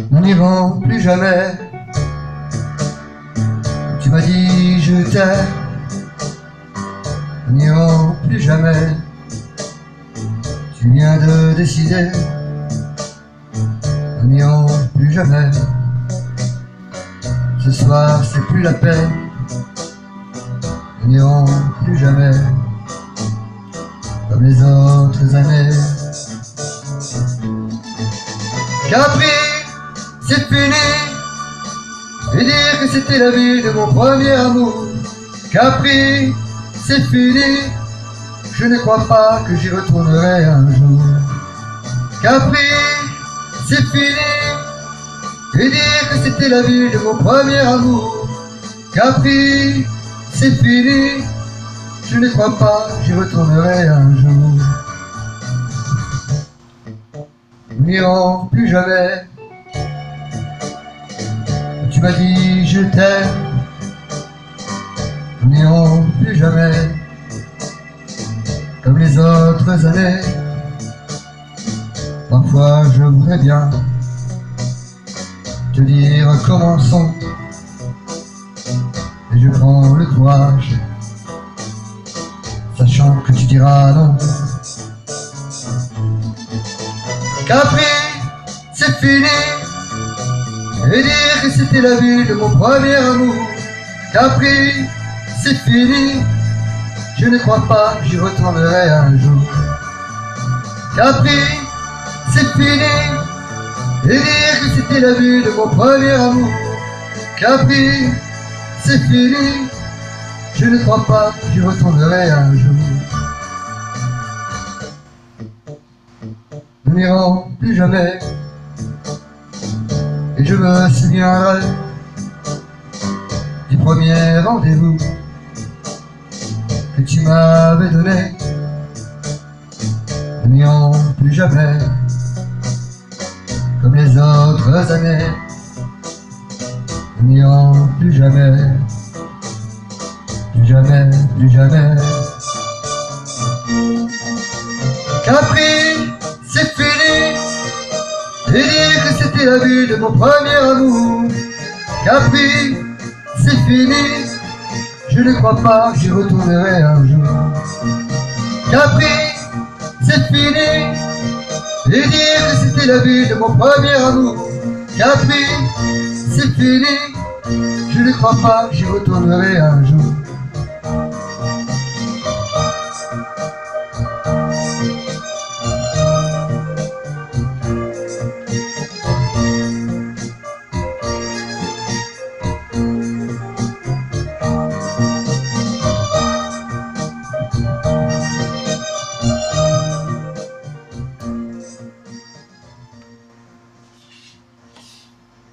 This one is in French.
Nous n'irons plus jamais. Tu m'as dit je t'aime. Nous n'irons plus jamais. Tu viens de décider. Nous n'irons plus jamais. Ce soir c'est plus la peine. Nous n'irons plus jamais. Comme les autres années. Capri, c'est fini. Et dire que c'était la vie de mon premier amour. Capri, c'est fini. Je ne crois pas que j'y retournerai un jour. Capri, c'est fini. Et dire que c'était la vie de mon premier amour. Capri, c'est fini. Je ne crois pas que j'y retournerai un jour. Nous n'irons plus jamais. Tu m'as dit je t'aime. Nous n'irons plus jamais. Comme les autres années. Parfois je voudrais bien te dire commençons. Et je prends le courage, sachant que tu diras non. Capri, c'est fini. Et dire que c'était la vie de mon premier amour. Capri, c'est fini. Je ne crois pas que j'y retournerai un jour. Capri, c'est fini. Et dire que c'était la vie de mon premier amour. Capri, c'est fini. Je ne crois pas que j'y retournerai un jour. Nous n'irons plus jamais. Et je me souviendrai du premier rendez-vous que tu m'avais donné. Nous n'irons plus jamais. Comme les autres années. Nous n'irons plus jamais. Plus jamais, plus jamais. Capri, c'est fini. Et dire que c'était la vie de mon premier amour. Capri, c'est fini. Je ne crois pas que j'y retournerai un jour. Capri, c'est fini. Et dire que c'était la vie de mon premier amour. Capri, c'est fini. Je ne crois pas que j'y retournerai un jour.